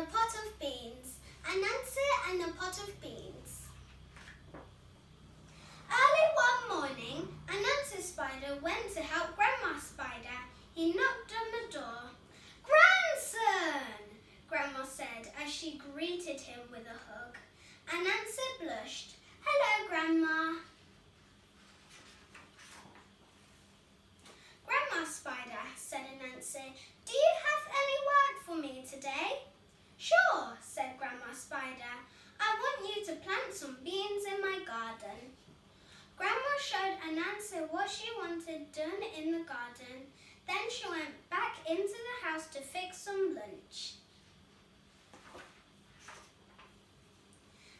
the pot of beans. Anansi and the pot of beans. Early one morning, Anansi Spider went to help Grandma Spider. He knocked on the door. "Grandson!" Grandma said as she greeted him with a hug. Anansi blushed. "Hello, Grandma." "Grandma Spider," said Anansi, "do you have any work for me today?" "Sure," said Grandma Spider. "I want you to plant some beans in my garden." Grandma showed Anansi what she wanted done in the garden. Then she went back into the house to fix some lunch.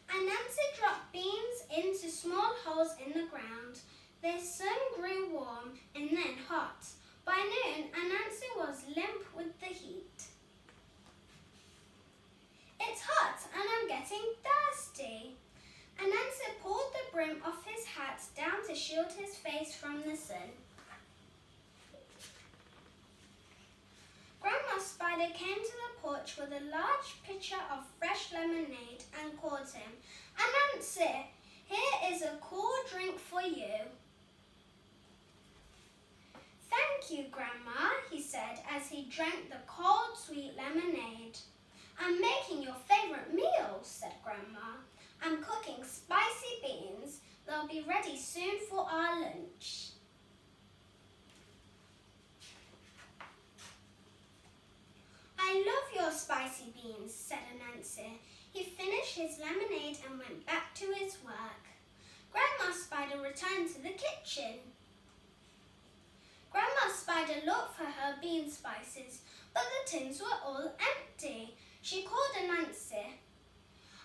Anansi dropped beans into small holes in the ground. They soon grew warm and then hot. By noon, Anansi was limp with the heat. "It's hot and I'm getting thirsty." Anansi pulled the brim off his hat down to shield his face from the sun. Grandma Spider came to the porch with a large pitcher of fresh lemonade and called him. "Anansi, here is a cool drink for you." "Thank you, Grandma," he said as he drank the cold, sweet lemonade. "I'm making your favorite meal," said Grandma. "I'm cooking spicy beans. They'll be ready soon for our lunch." "I love your spicy beans," said Anansi. He finished his lemonade and went back to his work. Grandma Spider returned to the kitchen. Grandma Spider looked for her bean spices, but the tins were all empty. She called Anansi.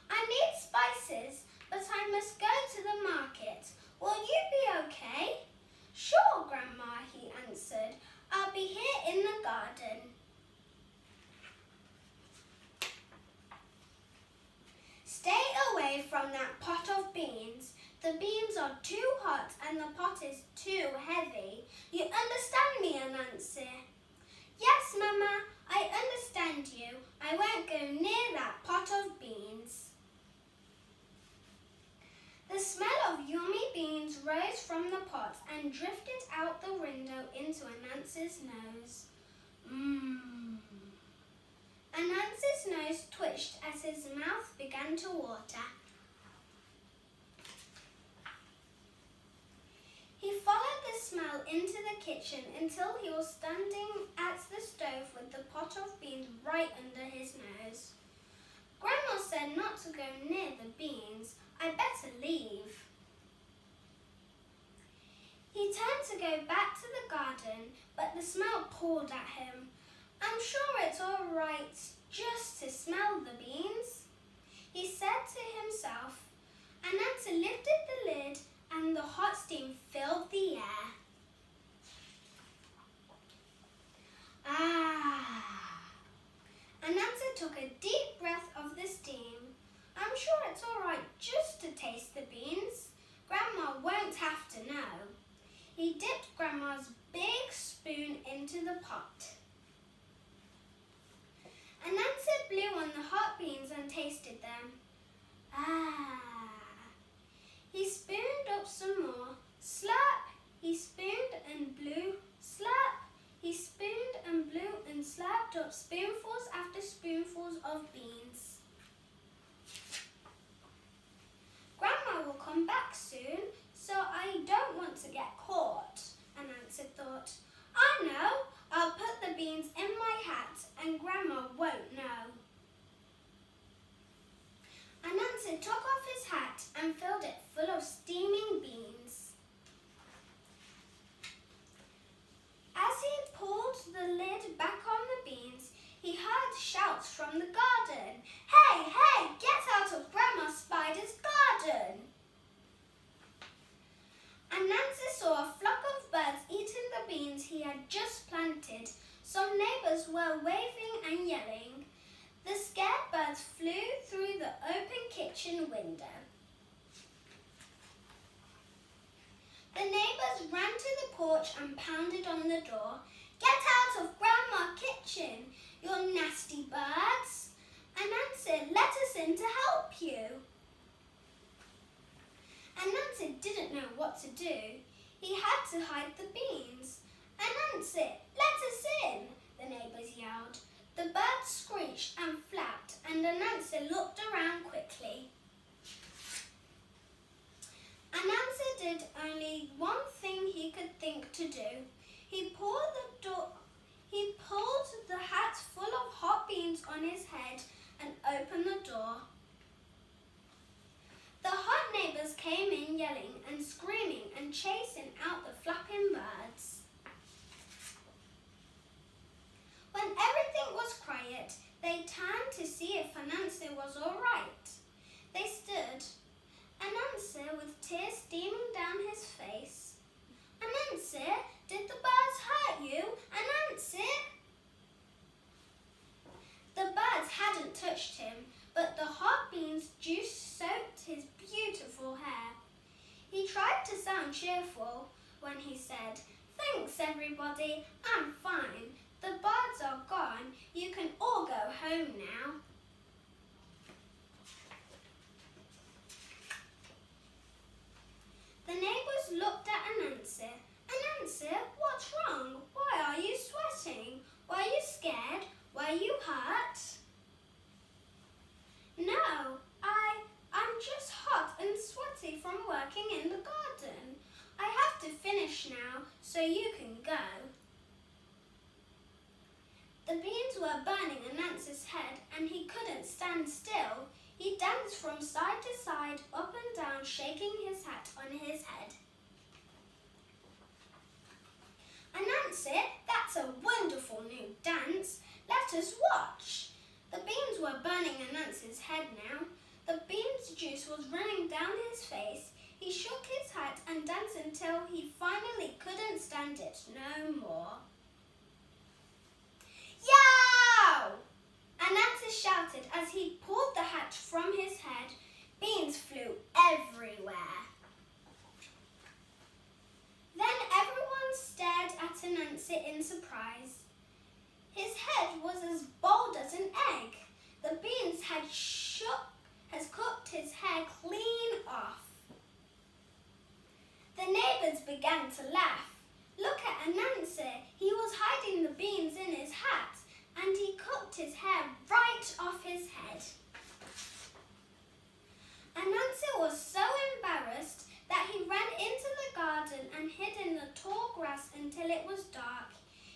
"I need spices, but I must go to the market. Will you be okay?" "Sure, Grandma," he answered. "I'll be here in the garden." "Stay away from that pot of beans. The beans are too hot and the pot is too heavy. You understand me, Anansi?" "Yes, Mama, I understand you. I won't go near that pot of beans." The smell of yummy beans rose from the pot and drifted out the window into Anansi's nose. Mmm. Anansi's nose twitched as his mouth began to water. He followed the smell into the kitchen until he was standing at the stove with the pot of beans right under his nose. Grandma said not to go near the beans. "I better leave." He turned to go back to the garden, but the smell pulled at him. "I'm sure it's all right just to smell the beans," he said to himself. Anansi lifted the lid and the hot steam filled the air. Anansi took a deep breath of the steam. "I'm sure it's all right just to taste the beans. Grandma won't have to know." He dipped Grandma's big spoon into the pot. Anansi blew on the hot beans and tasted them. He spooned up some more. Slurp! He spooned and blew. Slurp! He spooned and blew and slurped up spoonfuls after spoonfuls of beans. "Grandma will come back soon, so I don't want to get caught," Anansi thought. "I know, I'll put the beans in my hat and Grandma won't know." Anansi took off his hat and filled it full of steaming beans. As he pulled the lid back on the beans, he heard shouts from the garden. "Hey, hey, get out of Grandma Spider's garden!" Anansi saw a flock of birds eating the beans he had just planted. Some neighbors were waving and yelling. The scared birds flew through the open kitchen window. The neighbors ran to the porch and pounded on the door. "Get out of Grandma's kitchen, you nasty birds!" Anansi, let us in to help you. Anansi didn't know what to do. He had to hide the beans. Anansi, let us in, the neighbours yelled. The birds screeched and flapped, and Anansi looked around quickly. Anansi did only one thing he could think to do. He pulled the hat full of hot beans on his head and opened the door. The hot neighbours came in yelling and screaming and chasing out the flapping birds. When everything was quiet, they turned to see if Anansi was all right. They stood, Anansi with tears streaming down his face. Anansi, did the birds hurt you? Anansi? The birds hadn't touched him, but the hot beans juice soaked his beautiful hair. He tried to sound cheerful when he said, "Thanks everybody, I'm fine. The birds are gone. You can all go home now." The neighbours looked at Anansi. "Anansi, what's wrong? Why are you sweating? Were you scared? Were you hurt?" "No, I'm just hot and sweaty from working in the garden. I have to finish now, so you can go." The beans were burning Anansi's head and he couldn't stand still. He danced from side to side, up and down, shaking his hat on his head. "Anansi, that's a wonderful new dance. Let us watch." The beans were burning Anansi's head now. The beans juice was running down his face. He shook his hat and danced until he finally couldn't stand it no more. "Yow!" Anansi shouted as he pulled the hat from his head. Beans flew everywhere. Then everyone stared at Anansi in surprise. His head was as bald as an egg. The beans had cooked his hair clean off. The neighbours began to laugh. Look at Anansi. He was hiding the beans in his hat, and he cooked his hair right off his head. Anansi was so embarrassed that he ran into the garden and hid in the tall grass until it was dark.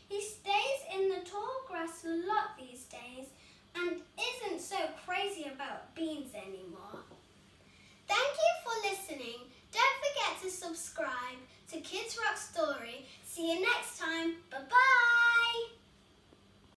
He stays in the tall grass a lot these days and isn't so crazy about beans anymore. Thank you for listening. Don't forget to subscribe to Kids Rock Story. See you next time. Bye-bye.